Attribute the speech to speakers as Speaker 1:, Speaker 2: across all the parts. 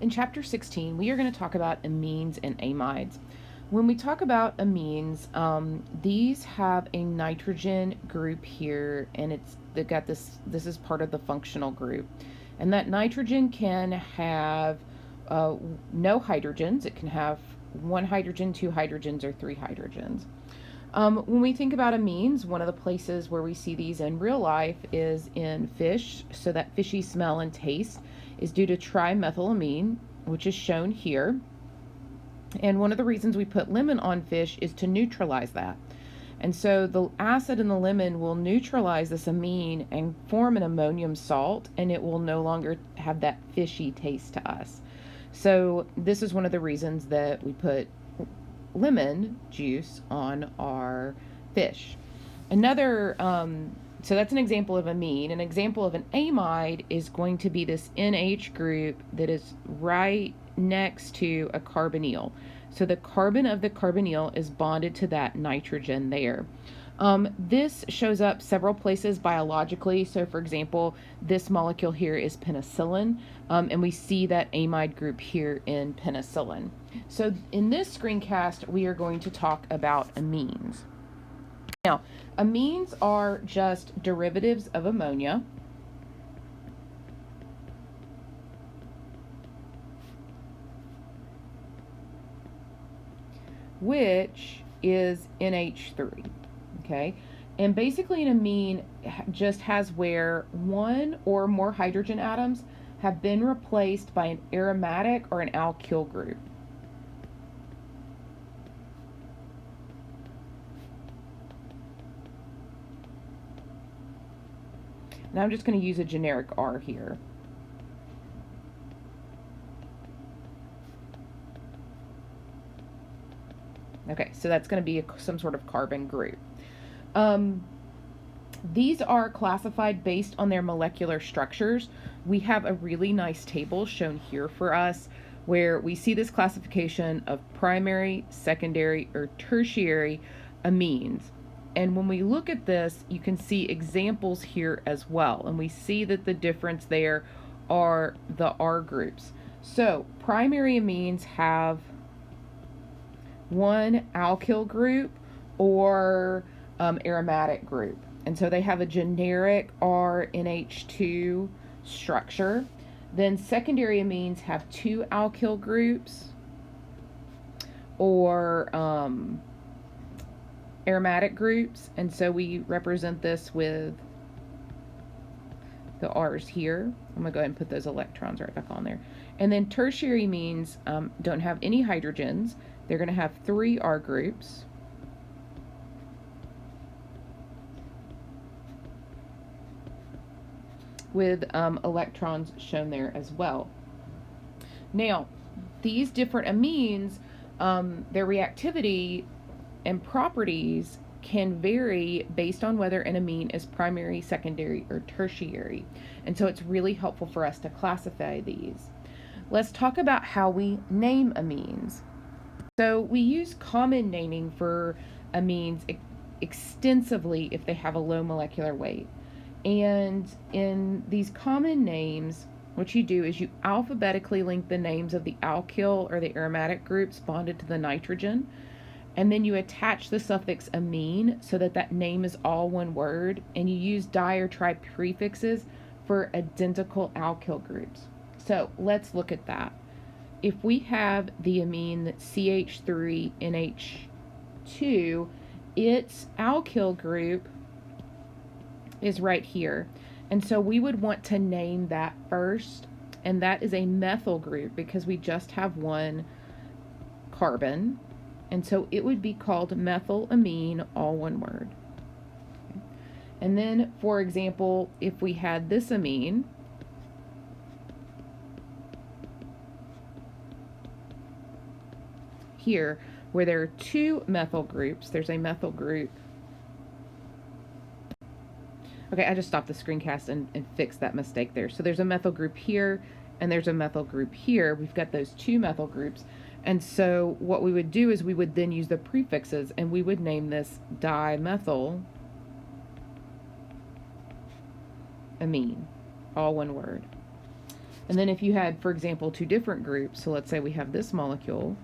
Speaker 1: In chapter 16, we are going to talk about amines and amides. When we talk about amines, these have a nitrogen group here, and they've got this is part of the functional group. And that nitrogen can have no hydrogens. It can have one hydrogen, two hydrogens, or three hydrogens. When we think about amines, one of the places where we see these in real life is in fish. So that fishy smell and taste is due to trimethylamine, which is shown here. And one of the reasons we put lemon on fish is to neutralize that. And so the acid in the lemon will neutralize this amine and form an ammonium salt, and it will no longer have that fishy taste to us. So this is one of the reasons that we put lemon juice on our fish. So that's an example of amine. An example of an amide is going to be this NH group that is right next to a carbonyl. So the carbon of the carbonyl is bonded to that nitrogen there. This shows up several places biologically. So for example, this molecule here is penicillin, and we see that amide group here in penicillin. So in this screencast, we are going to talk about amines. Now, amines are just derivatives of ammonia. Which is NH3, okay? And basically an amine just has where one or more hydrogen atoms have been replaced by an aromatic or an alkyl group. Now I'm just going to use a generic R here. Okay, so that's going to be some sort of carbon group. These are classified based on their molecular structures. We have a really nice table shown here for us where we see this classification of primary, secondary, or tertiary amines. And when we look at this, you can see examples here as well. And we see that the difference there are the R groups. So primary amines have one alkyl group or aromatic group. And so they have a generic RNH2 structure. Then secondary amines have two alkyl groups or aromatic groups. And so we represent this with the R's here. I'm going to go ahead and put those electrons right back on there. And then tertiary amines don't have any hydrogens. They're going to have three R groups. With electrons shown there as well. Now, these different amines, their reactivity and properties can vary based on whether an amine is primary, secondary, or tertiary. And so it's really helpful for us to classify these. Let's talk about how we name amines. So we use common naming for amines extensively if they have a low molecular weight. And in these common names, what you do is you alphabetically link the names of the alkyl or the aromatic groups bonded to the nitrogen, and then you attach the suffix amine so that that name is all one word, and you use di or tri prefixes for identical alkyl groups. So let's look at that. If we have the amine CH3NH2, its alkyl group is right here. And so we would want to name that first, and that is a methyl group because we just have one carbon. And so it would be called methylamine, all one word. Okay. And then, for example, if we had this amine, here, where there are two methyl groups, there's a methyl group. Okay, I just stopped the screencast and fixed that mistake there. So there's a methyl group here, and there's a methyl group here. We've got those two methyl groups. And so what we would do is we would then use the prefixes, and we would name this dimethyl amine, all one word. And then if you had, for example, two different groups, so let's say we have this molecule,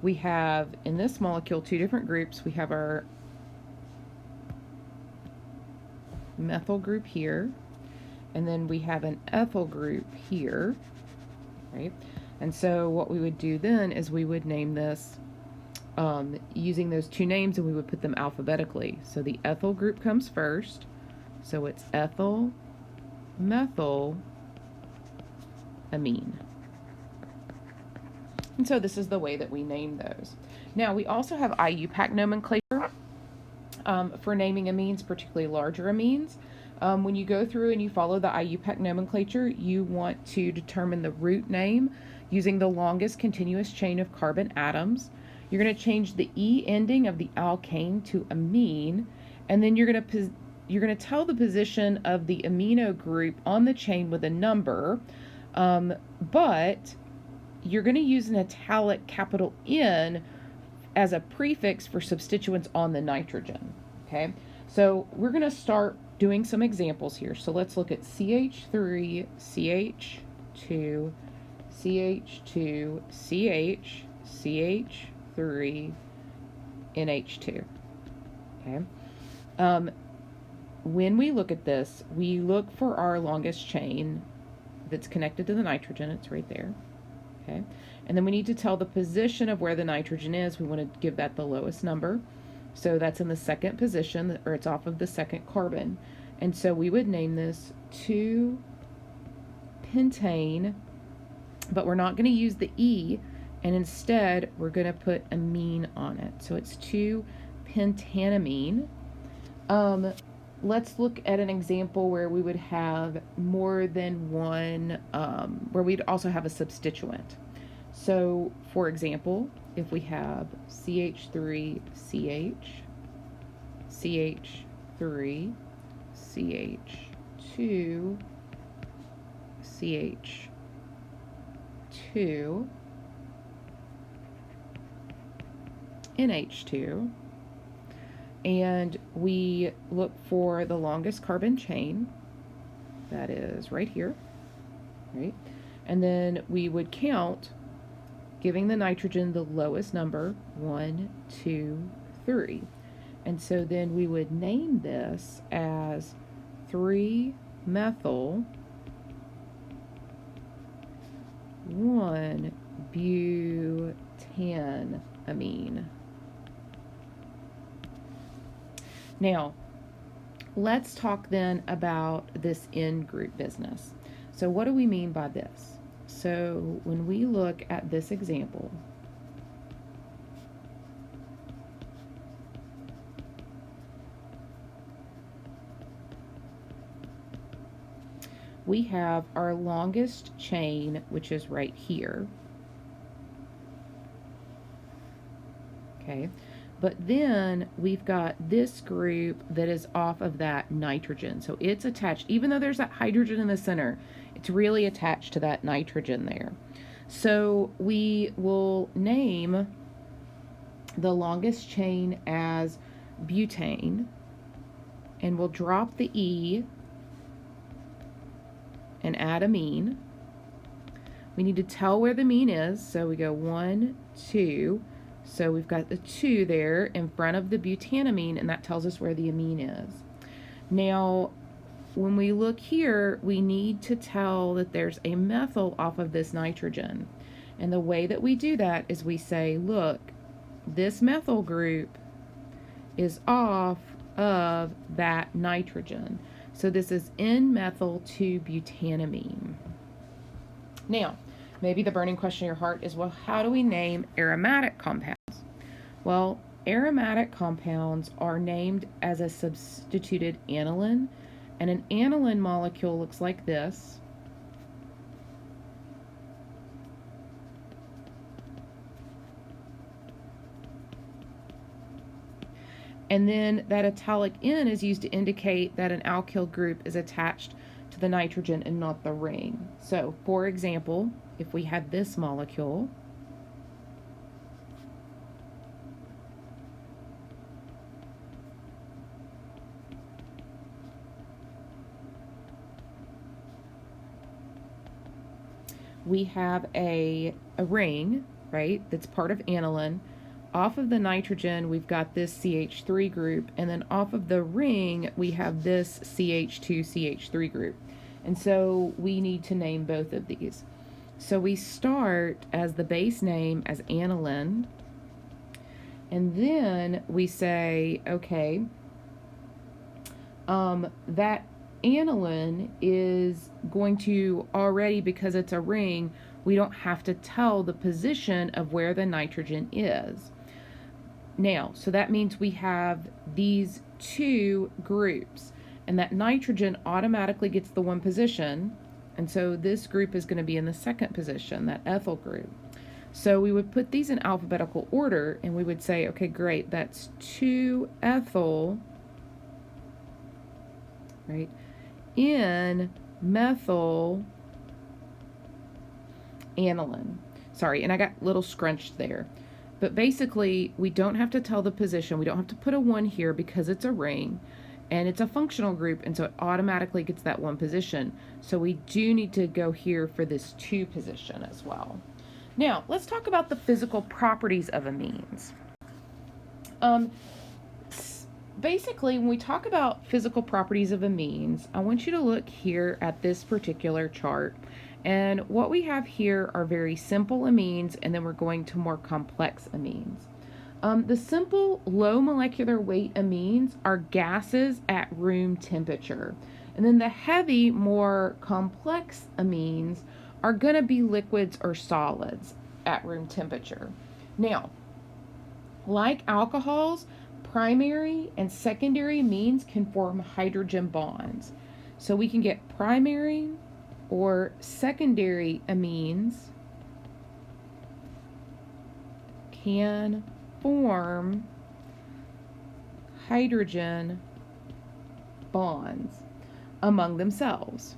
Speaker 1: we have in this molecule two different groups. We have our methyl group here, and then we have an ethyl group here, right? And so what we would do then is we would name this using those two names, and we would put them alphabetically. So the ethyl group comes first, so it's ethyl methyl amine. And so this is the way that we name those. Now we also have IUPAC nomenclature for naming amines, particularly larger amines. When you go through and you follow the IUPAC nomenclature, you want to determine the root name using the longest continuous chain of carbon atoms. You're going to change the E ending of the alkane to amine, and then you're going to tell the position of the amino group on the chain with a number, but you're going to use an italic capital N as a prefix for substituents on the nitrogen. Okay, so we're going to start doing some examples here. So let's look at CH3, CH2, CH2, CH, CH3, NH2. Okay. When we look at this, we look for our longest chain that's connected to the nitrogen. It's right there. Okay. And then we need to tell the position of where the nitrogen is. We want to give that the lowest number. So that's in the second position, or it's off of the second carbon. And so we would name this 2-pentane, but we're not going to use the E, and instead we're going to put amine on it. So it's 2-pentanamine. Let's look at an example where we would have more than one, where we'd also have a substituent. So, for example, if we have CH3CH, CH3, CH2, CH2, NH2, and we look for the longest carbon chain, that is right here, right? And then we would count, giving the nitrogen the lowest number, 1, 2, 3. And so then we would name this as 3-methyl 1-butanamine. Now, let's talk then about this N group business. So what do we mean by this? So when we look at this example, we have our longest chain, which is right here. Okay. But then we've got this group that is off of that nitrogen. So it's attached, even though there's that hydrogen in the center, it's really attached to that nitrogen there. So we will name the longest chain as butane, and we'll drop the E and add amine. We need to tell where the amine is, so we go 1, 2. So we've got the 2 there in front of the butanamine, and that tells us where the amine is. Now, when we look here, we need to tell that there's a methyl off of this nitrogen. And the way that we do that is we say, look, this methyl group is off of that nitrogen. So this is N-methyl 2-butanamine. Now, maybe the burning question in your heart is, well, how do we name aromatic compounds? Well, aromatic compounds are named as a substituted aniline, and an aniline molecule looks like this. And then that italic N is used to indicate that an alkyl group is attached to the nitrogen and not the ring. So, for example, if we had this molecule, we have a ring, right, that's part of aniline. Off of the nitrogen, we've got this CH3 group, and then off of the ring, we have this CH2CH3 group. And so we need to name both of these. So we start as the base name as aniline, and then we say, okay, that aniline is going to already, because it's a ring, we don't have to tell the position of where the nitrogen is. Now, so that means we have these two groups, and that nitrogen automatically gets the one position, and so this group is going to be in the second position, that ethyl group. So we would put these in alphabetical order, and we would say, okay, great, that's 2-ethyl, right, in methyl aniline. Sorry, and I got a little scrunched there. But basically, we don't have to tell the position. We don't have to put a 1 here because it's a ring, and it's a functional group, and so it automatically gets that 1 position. So we do need to go here for this 2 position as well. Now, let's talk about the physical properties of amines. Basically, when we talk about physical properties of amines, I want you to look here at this particular chart. And what we have here are very simple amines, and then we're going to more complex amines. The simple low molecular weight amines are gases at room temperature. And then the heavy, more complex amines are going to be liquids or solids at room temperature. Now, like alcohols, primary and secondary amines can form hydrogen bonds. So we can get primary or secondary amines can form hydrogen bonds among themselves.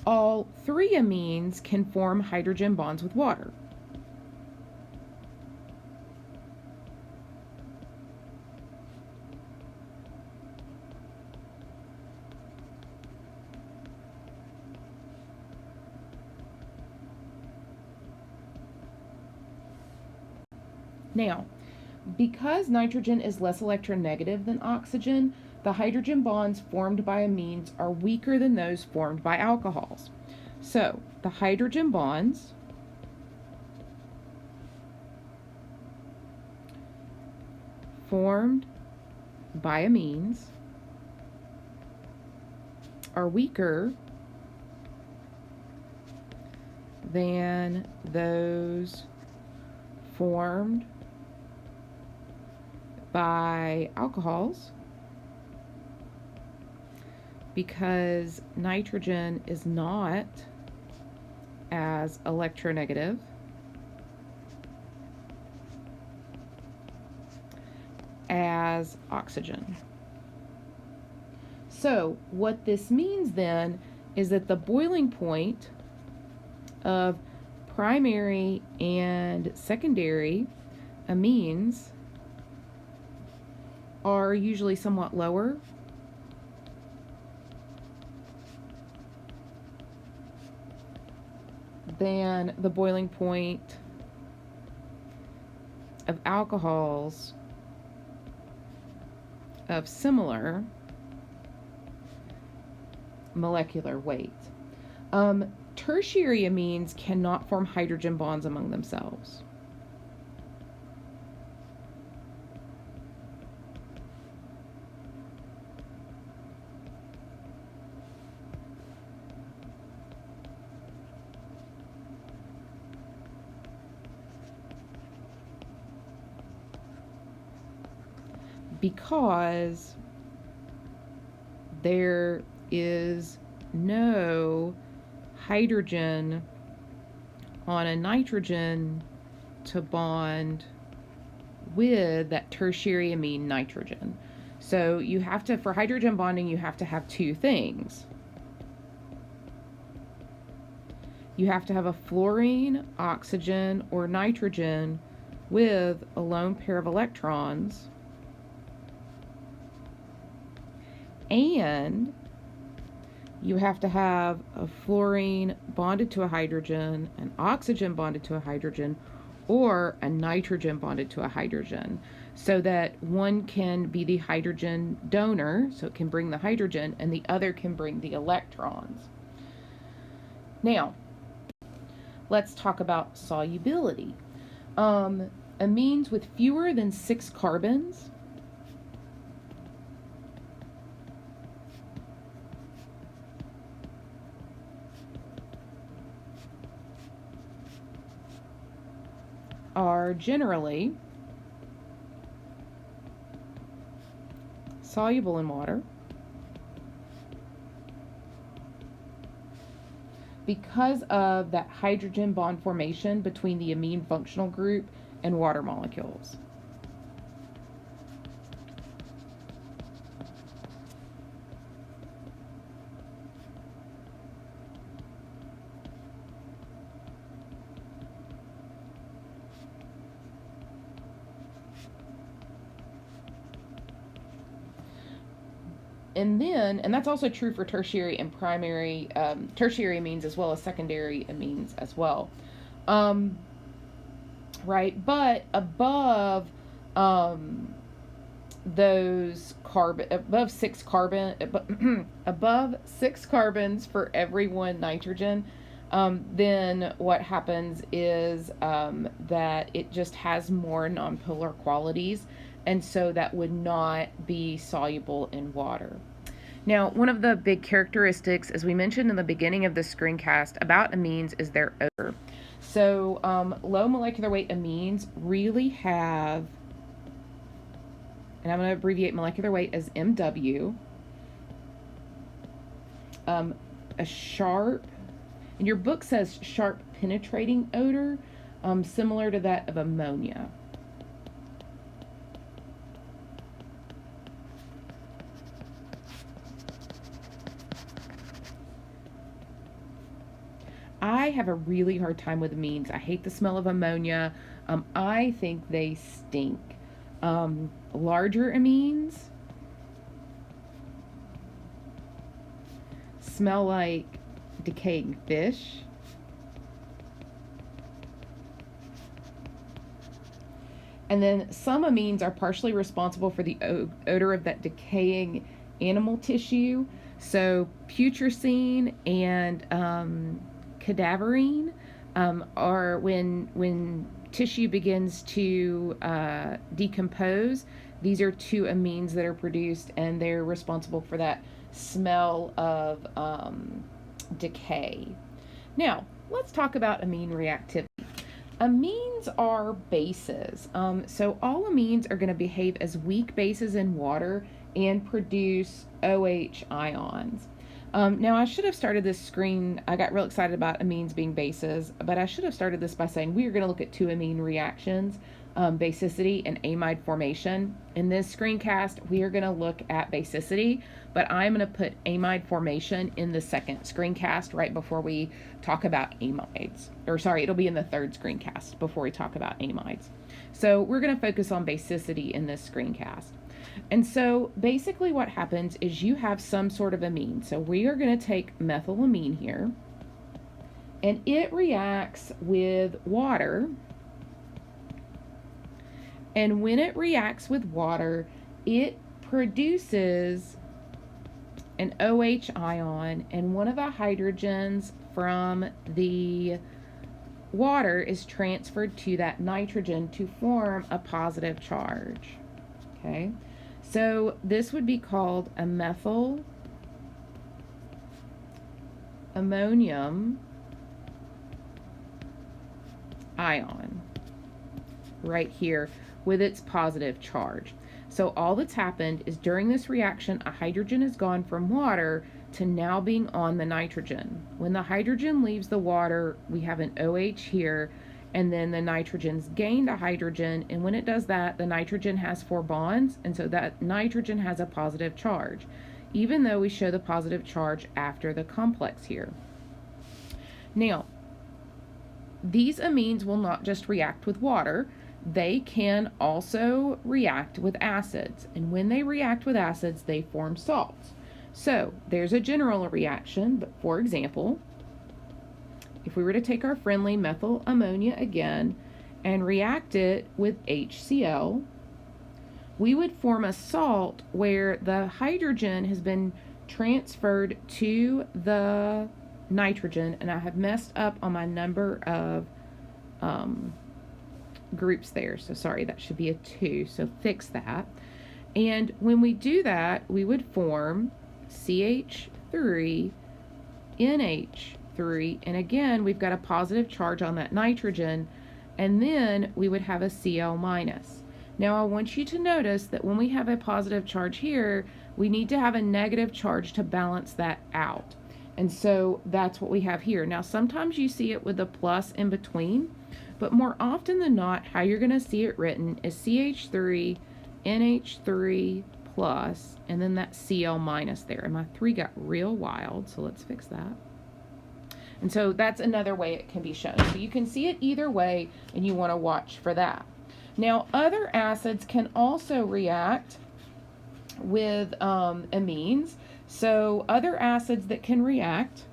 Speaker 1: All 3 amines can form hydrogen bonds with water. Now, because nitrogen is less electronegative than oxygen, the hydrogen bonds formed by amines are weaker than those formed by alcohols. So, the hydrogen bonds formed by amines are weaker than those formed by alcohols because nitrogen is not as electronegative as oxygen. So what this means then is that the boiling point of primary and secondary amines are usually somewhat lower than the boiling point of alcohols of similar molecular weight. Tertiary amines cannot form hydrogen bonds among themselves. Because there is no hydrogen on a nitrogen to bond with that tertiary amine nitrogen. So you have to, for hydrogen bonding, you have to have 2 things. You have to have a fluorine, oxygen, or nitrogen with a lone pair of electrons, And you have to have a fluorine bonded to a hydrogen, an oxygen bonded to a hydrogen, or a nitrogen bonded to a hydrogen, so that one can be the hydrogen donor, so it can bring the hydrogen, and the other can bring the electrons. Now, let's talk about solubility. Amines with fewer than 6 carbons are generally soluble in water because of that hydrogen bond formation between the amine functional group and water molecules. And that's also true for tertiary and primary, tertiary amines as well as secondary amines as well. Right, but above those above 6 carbons for every 1 nitrogen, then what happens is that it just has more nonpolar qualities, and so that would not be soluble in water. Now, one of the big characteristics, as we mentioned in the beginning of the screencast, about amines is their odor. So low molecular weight amines really have, and I'm going to abbreviate molecular weight as MW, a sharp, and your book says sharp penetrating odor, similar to that of ammonia. I have a really hard time with amines. I hate the smell of ammonia. I think they stink. Larger amines smell like decaying fish. And then some amines are partially responsible for the odor of that decaying animal tissue. So putrescine and cadaverine are when tissue begins to decompose. These are 2 amines that are produced, and they're responsible for that smell of decay. Now, let's talk about amine reactivity. Amines are bases. So all amines are going to behave as weak bases in water and produce OH ions. Now, I should have started this screen. I got real excited about amines being bases, but I should have started this by saying we are going to look at 2 amine reactions, basicity and amide formation. In this screencast, we are going to look at basicity, but I'm going to put amide formation in the second screencast right before we talk about amides. Or sorry, it'll be in the third screencast before we talk about amides. So we're going to focus on basicity in this screencast. And so basically what happens is you have some sort of amine. So we are going to take methylamine here, and it reacts with water. And when it reacts with water, it produces an OH ion, and one of the hydrogens from the water is transferred to that nitrogen to form a positive charge. Okay, so this would be called a methyl ammonium ion right here with its positive charge. So all that's happened is during this reaction, a hydrogen has gone from water to now being on the nitrogen. When the hydrogen leaves the water, we have an OH here, and then the nitrogen's gained a hydrogen, and when it does that, the nitrogen has 4 bonds, and so that nitrogen has a positive charge, even though we show the positive charge after the complex here. Now, these amines will not just react with water, they can also react with acids, and when they react with acids, they form salts. So there's a general reaction, but for example, if we were to take our friendly methyl ammonia again and react it with HCl, we would form a salt where the hydrogen has been transferred to the nitrogen, and I have messed up on my number of groups there. So sorry, that should be a 2, so fix that. And when we do that, we would form CH3, NH3, and again, we've got a positive charge on that nitrogen, and then we would have a Cl minus. Now I want you to notice that when we have a positive charge here, we need to have a negative charge to balance that out. And so that's what we have here. Now sometimes you see it with a plus in between, but more often than not, how you're going to see it written is CH3, NH3 plus, and then that Cl minus there. And my 3 got real wild, so let's fix that. And so that's another way it can be shown. So you can see it either way, and you want to watch for that. Now, other acids can also react with amines. So other acids that can react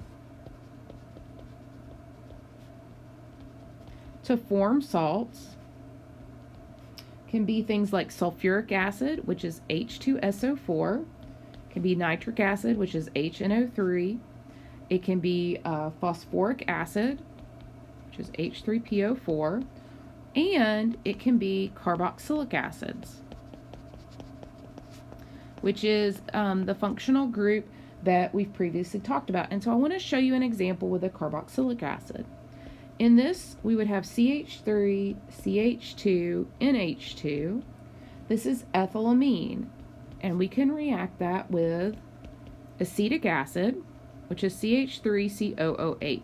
Speaker 1: to form salts can be things like sulfuric acid, which is H2SO4. It can be nitric acid, which is HNO3. It can be phosphoric acid, which is H3PO4. And it can be carboxylic acids, which is the functional group that we've previously talked about. And so I want to show you an example with a carboxylic acid. In this, we would have CH3, CH2, NH2. This is ethylamine, and we can react that with acetic acid, which is CH3COOH.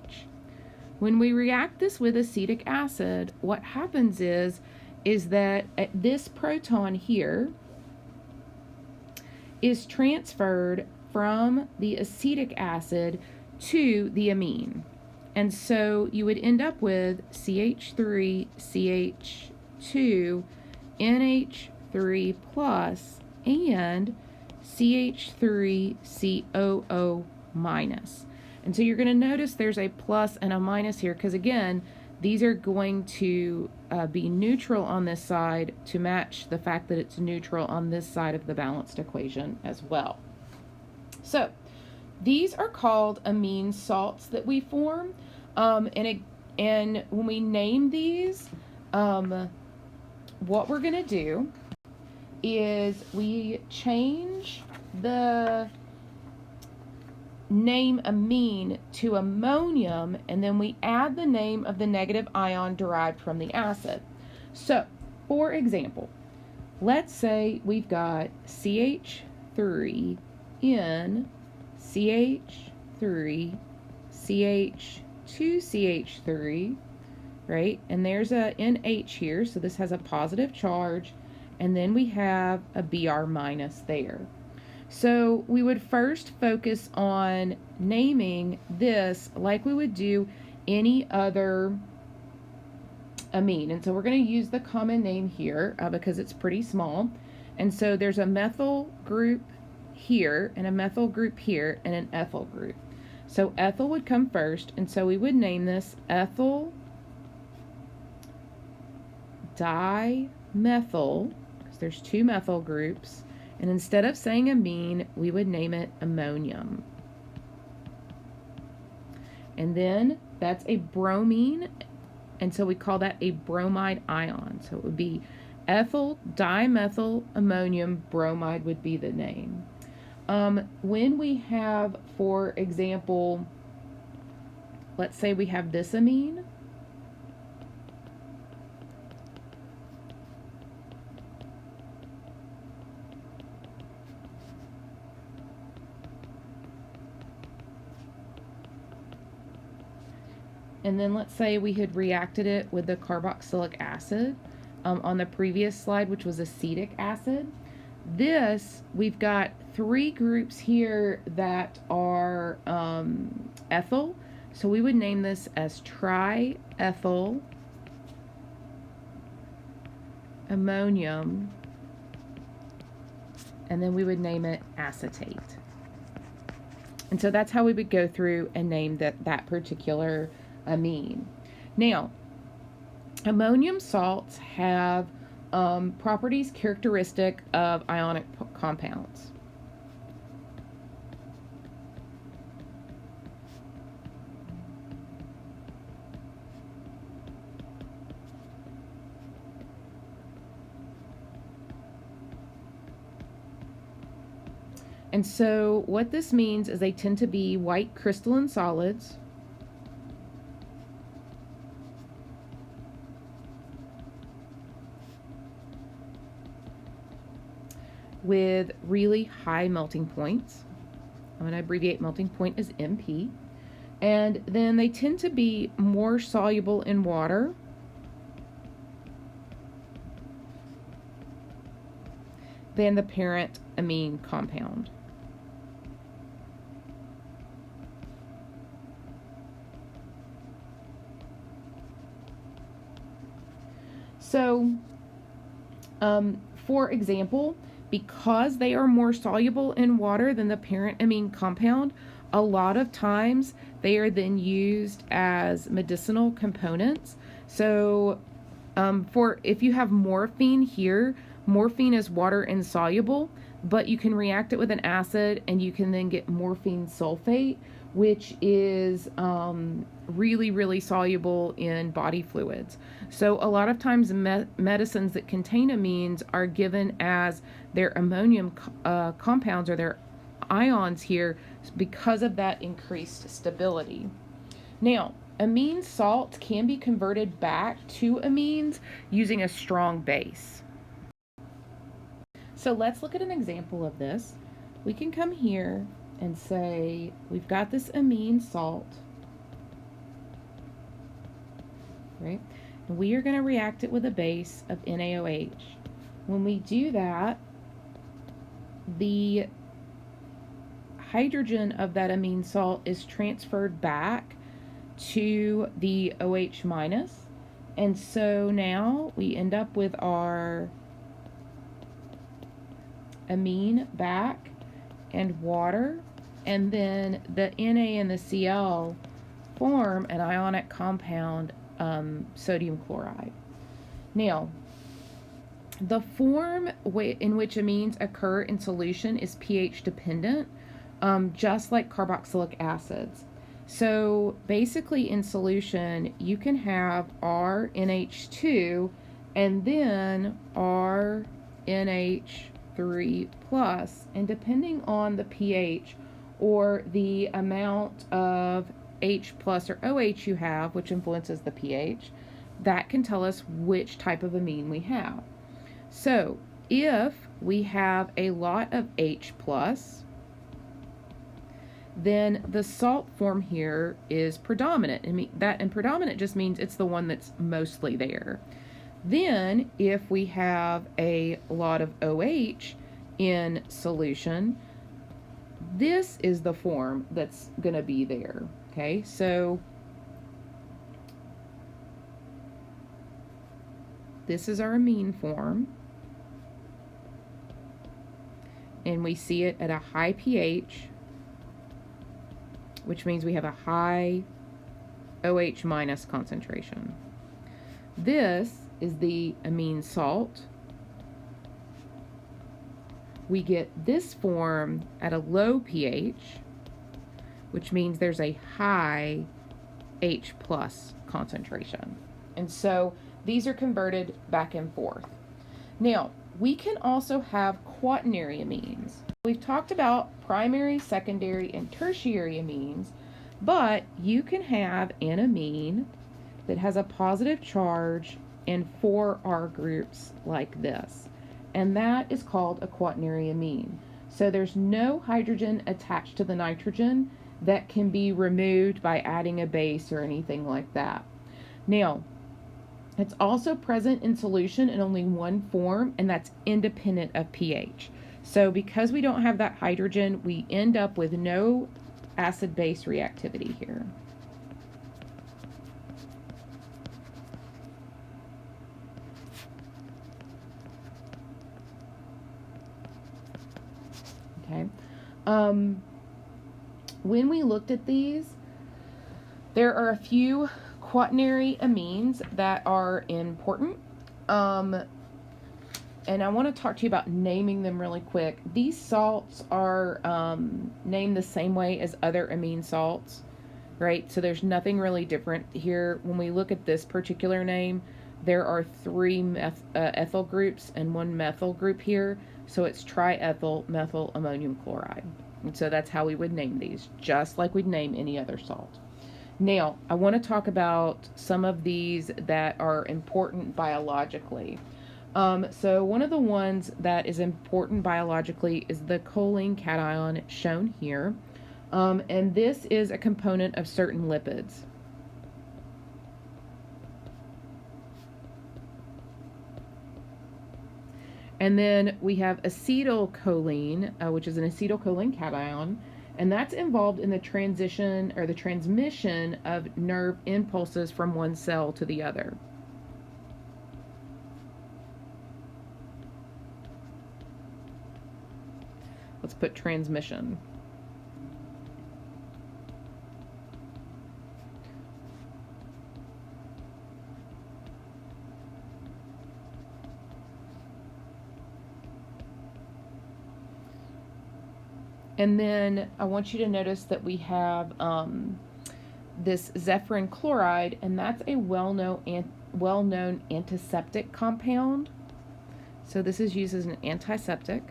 Speaker 1: When we react this with acetic acid, what happens is that this proton here is transferred from the acetic acid to the amine. And so you would end up with CH3, CH2, NH3 plus, and CH3COO minus. And so you're going to notice there's a plus and a minus here because, again, these are going to be neutral on this side to match the fact that it's neutral on this side of the balanced equation as well. So these are called amine salts that we form. And when we name these, what we're going to do is we change the name amine to ammonium, and then we add the name of the negative ion derived from the acid. So, for example, let's say we've got CH3 in CH3, CH2CH3, right? And there's a NH here, so this has a positive charge, and then we have a Br minus there. So we would first focus on naming this like we would do any other amine. And so we're going to use the common name here because it's pretty small. And so there's a methyl group here, and a methyl group here, and an ethyl group. So ethyl would come first, and so we would name this ethyl dimethyl, because there's 2 methyl groups. And instead of saying amine, we would name it ammonium. And then that's a bromine, and so we call that a bromide ion. So it would be ethyl dimethyl ammonium bromide would be the name. When we have, for example, let's say we have this amine. And then let's say we had reacted it with the carboxylic acid on the previous slide, which was acetic acid. This, we've got 3 groups here that are ethyl. So we would name this as triethyl ammonium, and then we would name it acetate. And so that's how we would go through and name that particular amine. Now, ammonium salts have properties characteristic of ionic compounds. And so what this means is they tend to be white crystalline solids with really high melting points. I'm going to abbreviate melting point as MP. And then they tend to be more soluble in water than the parent amine compound. So, for example, because they are more soluble in water than the parent amine compound, a lot of times they are then used as medicinal components. So, for if you have morphine here, morphine is water insoluble, but you can react it with an acid and you can then get morphine sulfate, which is really, really soluble in body fluids. So a lot of times medicines that contain amines are given as their ammonium compounds or their ions here because of that increased stability. Now, amine salts can be converted back to amines using a strong base. So let's look at an example of this. We can come here and say we've got this amine salt, right? And we are going to react it with a base of NaOH. When we do that, the hydrogen of that amine salt is transferred back to the OH minus. And so now we end up with our amine back and water, and then the Na and the Cl form an ionic compound, sodium chloride. Now, the form in which amines occur in solution is pH dependent, just like carboxylic acids. So basically in solution, you can have RNH2 and then RNH3 plus, and depending on the pH or the amount of H plus or OH you have, which influences the pH, that can tell us which type of amine we have. So if we have a lot of H plus, then the salt form here is predominant. And predominant just means it's the one that's mostly there. Then if we have a lot of OH in solution, this is the form that's going to be there. Okay, so this is our amine form, and we see it at a high pH, which means we have a high OH minus concentration. This is the amine salt. We get this form at a low pH, which means there's a high H plus concentration. And so these are converted back and forth. Now, we can also have quaternary amines. We've talked about primary, secondary, and tertiary amines, but you can have an amine that has a positive charge and 4 R groups like this, and that is called a quaternary amine. So there's no hydrogen attached to the nitrogen that can be removed by adding a base or anything like that. Now, it's also present in solution in only one form, and that's independent of pH. So because we don't have that hydrogen, we end up with no acid-base reactivity here. Okay. When we looked at these, there are a few quaternary amines that are important. And I want to talk to you about naming them really quick. These salts are named the same way as other amine salts, right? So there's nothing really different here. When we look at this particular name, there are three ethyl groups and one methyl group here. So it's triethyl methyl ammonium chloride. And so that's how we would name these, just like we'd name any other salt. Now, I want to talk about some of these that are important biologically. So one of the ones that is important biologically is the choline cation shown here. And this is a component of certain lipids. And then we have acetylcholine, which is an acetylcholine cation, and that's involved in the transition or the transmission of nerve impulses from one cell to the other. Let's put transmission. And then I want you to notice that we have this zephyrin chloride, and that's a well-known antiseptic compound. So this is used as an antiseptic.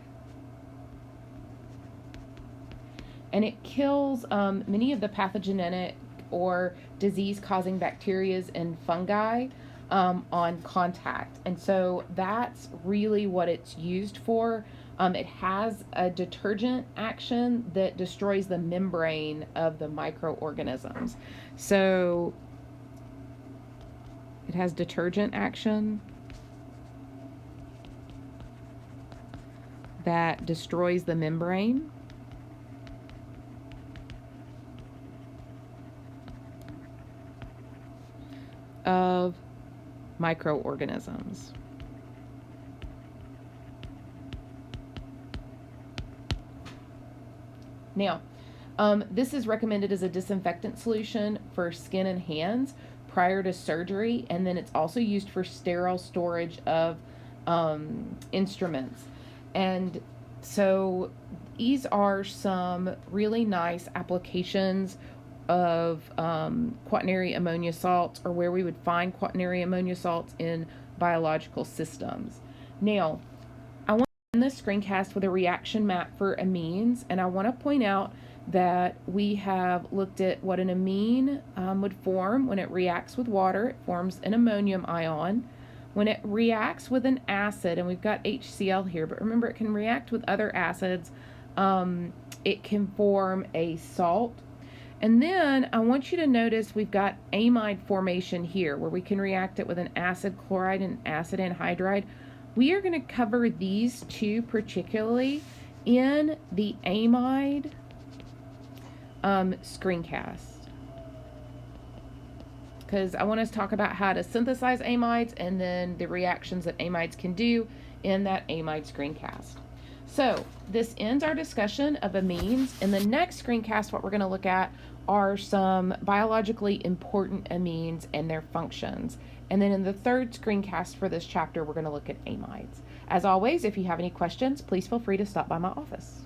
Speaker 1: And it kills many of the pathogenic or disease-causing bacteria and fungi on contact. And so that's really what it's used for. It has a detergent action that destroys the membrane of the microorganisms. So it has detergent action that destroys the membrane. Of microorganisms. Now, this is recommended as a disinfectant solution for skin and hands prior to surgery, and then it's also used for sterile storage of instruments. And so these are some really nice applications of quaternary ammonia salts, or where we would find quaternary ammonia salts in biological systems. Now, I want to end this screencast with a reaction map for amines, and I want to point out that we have looked at what an amine would form when it reacts with water. It forms an ammonium ion. When it reacts with an acid, and we've got HCl here, but remember it can react with other acids, it can form a salt. And then I want you to notice we've got amide formation here, where we can react it with an acid chloride and acid anhydride. We are going to cover these two particularly in the amide screencast, because I want us to talk about how to synthesize amides and then the reactions that amides can do in that amide screencast. So this ends our discussion of amines. In the next screencast, what we're going to look at are some biologically important amines and their functions. And then in the third screencast for this chapter, we're going to look at amides. As always, if you have any questions, please feel free to stop by my office.